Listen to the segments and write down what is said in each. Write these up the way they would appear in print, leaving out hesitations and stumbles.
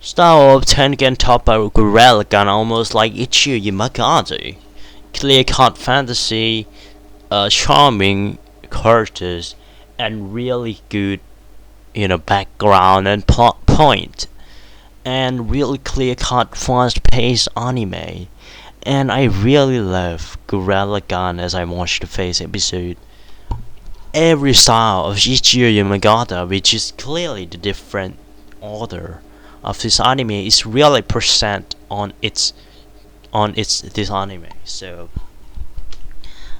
Style of Tengen Toppa Gurren Lagann, almost like Ichigo Yamagata. Clear-cut fantasy, charming characters, and really good, background and plot point, and really clear-cut, fast-paced anime. And I really love Gurren Lagann as I watched the first episode. Every style of Ichigo Yamagata, which is clearly the different order of this anime, is really present on its this anime. So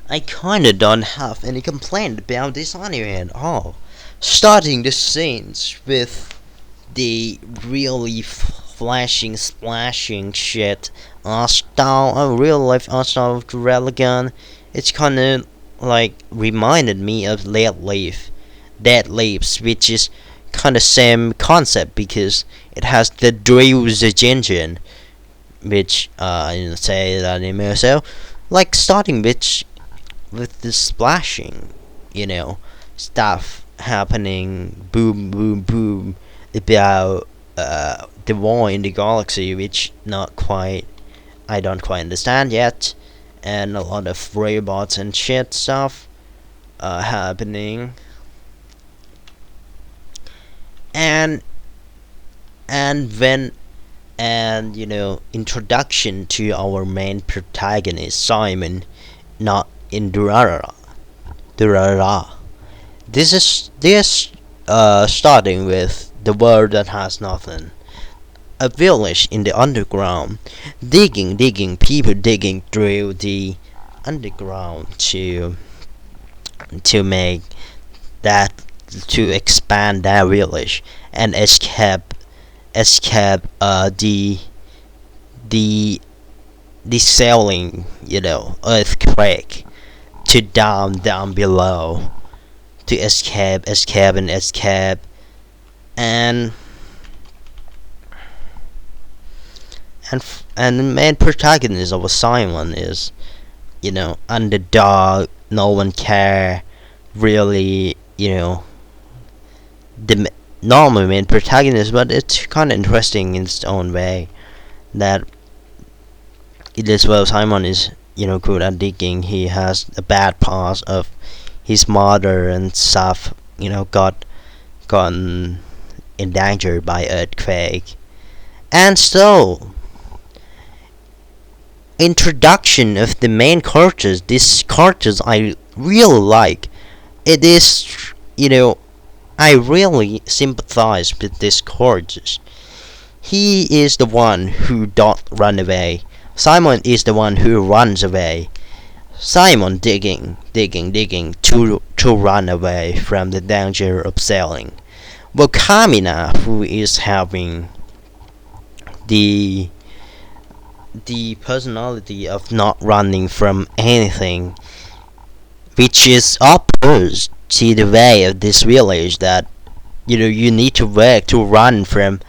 I kinda don't have any complaint about this anime at all. Starting the scenes with the really flashing, splashing shit style, a real life style of Gurren Lagann. It's kinda like reminded me of Dead Leaves, which is kinda same concept because it has the Drew's engine, which say that anime. So like starting with the splashing, stuff happening, boom, boom, boom, about the war in the galaxy, which I don't quite understand yet, and a lot of robots and shit stuff happening, and when introduction to our main protagonist Simon, not in Durara. This starting with the world that has nothing. A village in the underground, digging, people digging through the underground to make that, to expand that village and escape the sailing, earthquake to down below, to escape and the main protagonist of Simon is, underdog, no one care, really, the normal main protagonist, but it's kind of interesting in its own way that it is, well, Simon is, good at digging. He has a bad past of his mother and stuff, gotten endangered by earthquake. And so introduction of the main characters, these characters I really like. It is, I really sympathize with these characters. He is the one who don't run away. Simon is the one who runs away. Simon digging to run away from the danger of sailing. Well, Kamina, who is having the personality of not running from anything, which is opposed to the way of this village that you need to work to run from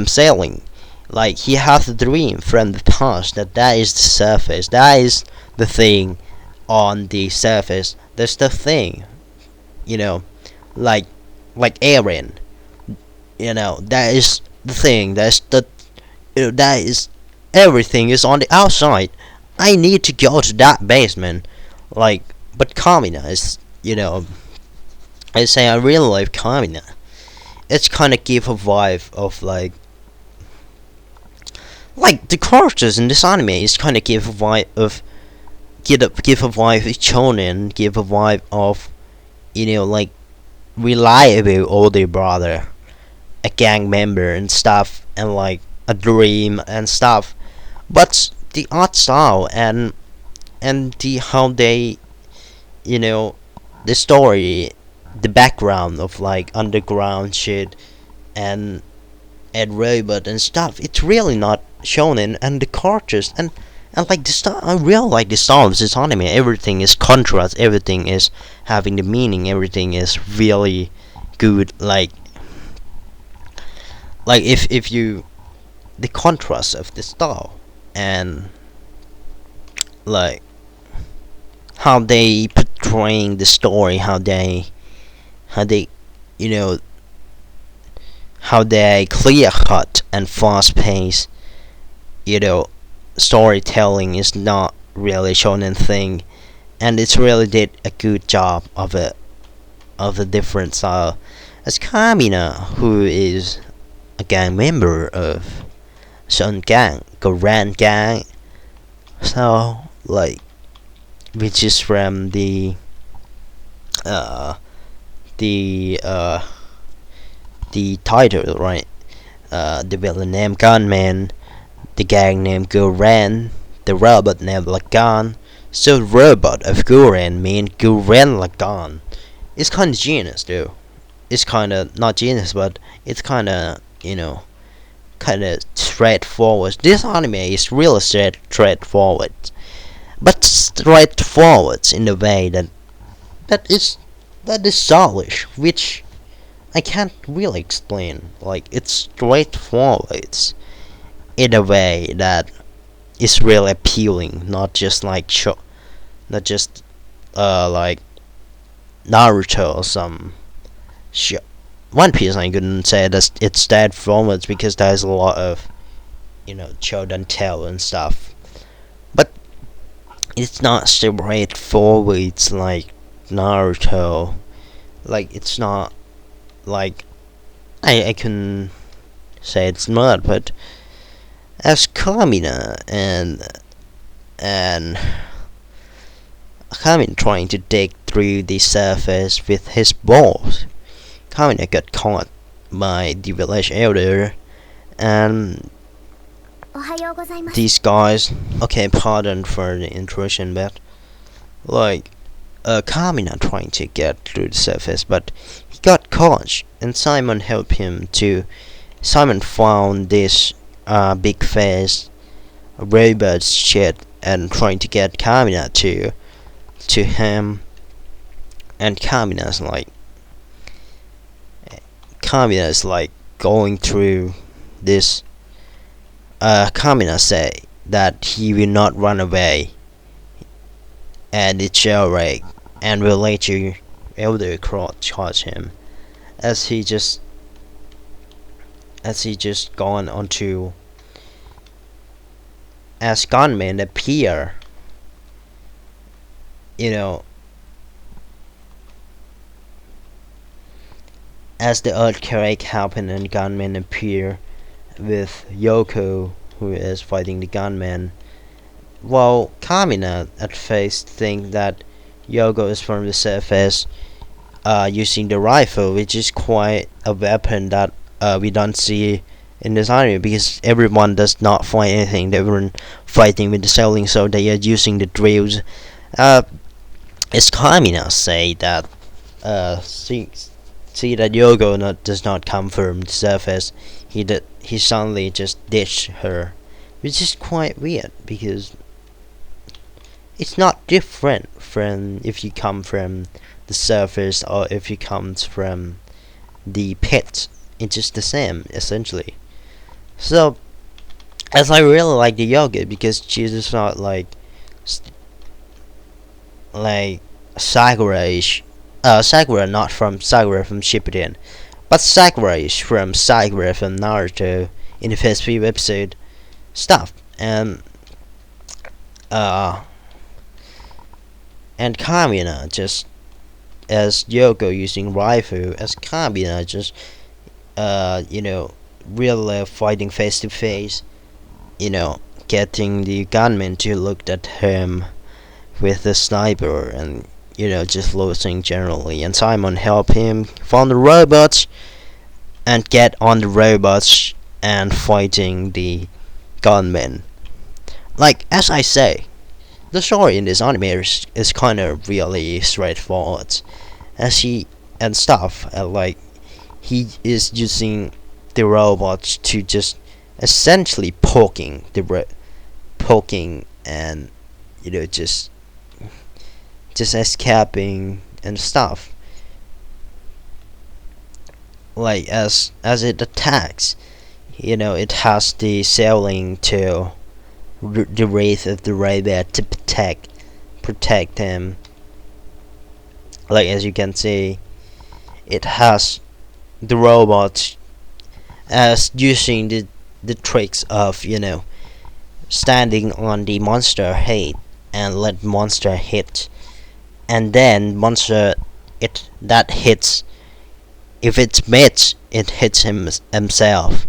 sailing. Like, he has a dream from the past that is the surface, that is the thing on the surface, that's the thing, like Aaron, that is the thing, that's the, that is, everything is on the outside. I need to go to that basement, but Kamina is, I say I really like Kamina. It's kind of give a vibe of like the characters in this anime is kind of give a vibe of give a vibe of shonen, give a vibe of like reliable older brother, a gang member and stuff, and like a dream and stuff. But the art style and the how they, the story, the background of like underground shit and robot and stuff, it's really not shown in. And the characters and like the style, I really like the style of this anime. Everything is contrast, everything is having the meaning, everything is really good. Like if you, the contrast of the style and like how they portraying the story, how they how they clear cut and fast pace, you know, storytelling is not really shonen thing, and it's really did a good job of it, of a different style. As Kamina, who is a gang member of Sun Gang, Gurren Gang, so like, which is from uh the uh the title, right? The villain named Gunman, the gang named Gurren, the robot named Lagann. So robot of Gurren mean Gurren Lagann. It's kinda genius though. It's kinda not genius, but it's kinda, kinda straightforward. This anime is really straightforward. But straightforward in a way that is that is stylish, which I can't really explain. Like, it's straightforward in a way that is really appealing, not just like not just like Naruto or some sh- One Piece. I couldn't say that it's straightforward because there's a lot of show and tell and stuff, but it's not straightforward like Naruto. Like, it's not like I can say it's not, but as Kamina and Kamina trying to dig through the surface with his balls, Kamina got caught by the village elder, and these guys. Okay, pardon for the intrusion, but like, Kamina trying to get through the surface, but he got caught, and Simon helped him to. Simon found this big face robot shit and trying to get Kamina to him, and Kamina's like going through this. Kamina say that he will not run away, and it's alright, and will later elder charge him as he just gone onto as gunmen appear, as the earthquake happen and gunmen appear with Yoko, who is fighting the gunmen. While Kamina at first think that Yoko is from the surface, using the rifle, which is quite a weapon that we don't see in this anime, because everyone does not fight anything. Everyone fighting with the sailing, so they are using the drills. As Kamina say that see that Yogo does not come from the surface, he suddenly just ditched her, which is quite weird because it's not different from if you come from the surface or if you come from the pit. It's just the same essentially. So, as I really like the yoga because she's just not like Sakura-ish. Sakura not from Sakura from Shippuden, but Sakura-ish from Sakura from Naruto in the first few episode stuff. And Kamina just as Yoko using rifle, as Kamina just really fighting face to face, getting the gunman to look at him with the sniper, and just losing generally. And Simon help him find the robots and get on the robots and fighting the gunmen. Like, as I say, the story in this anime is kind of really straightforward, as he and stuff, like he is using the robots to just essentially poking and just escaping and stuff. Like, as it attacks, it has the sailing to the wraith of the robot to protect him. Like, as you can see, it has the robots as using the tricks of standing on the monster head and let monster hit, and then monster it that hits, if it's missed it hits himself,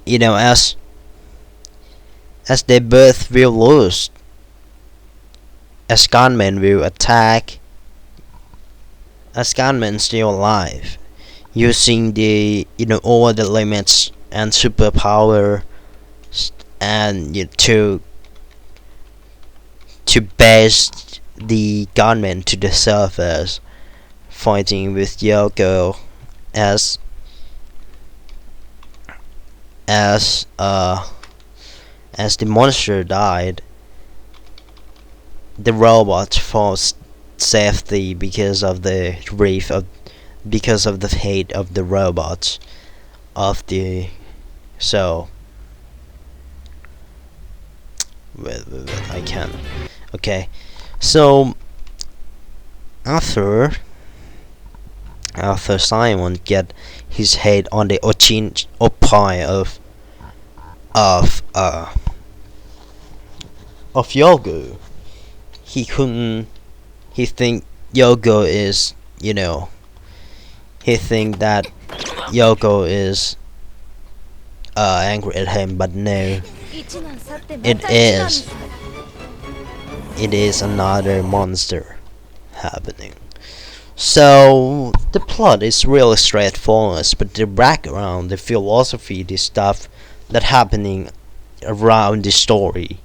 as they both will lose, as gunmen will attack, as gunmen still alive, using the over the limits and superpower, and to base the gunmen to the surface, fighting with Yoko as as uh as the monster died. The robot falls safety because of the grief of because of the fate of the robots of the so I can. Okay, so after Simon get his head on the Ochin Oppai of uh of Yogo, he couldn't. He think Yogo is he think that Yoko is angry at him, but no, it is it is another monster happening. So the plot is really straightforward, but the background, the philosophy, the stuff that happening around the story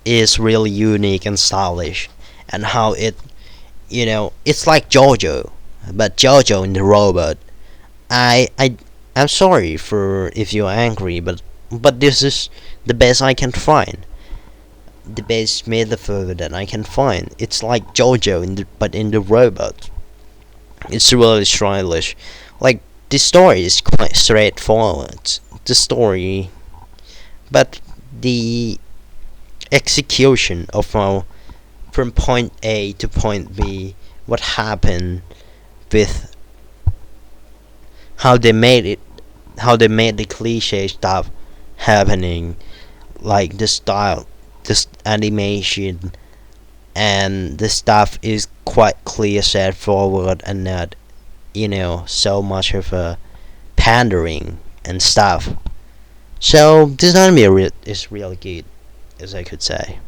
is really unique and stylish, and how it's like JoJo, but JoJo in the robot. I'm sorry for if you're angry, but this is the best I can find. The best metaphor that I can find. It's like JoJo but in the robot. It's really stylish. Like the story is quite straightforward. The story, but the execution of how from point A to point B, what happened with how they made it, how they made the cliche stuff happening, like the style, this animation, and the stuff is quite clear, straightforward, and not, so much of a pandering and stuff. So this anime is really good, as I could say.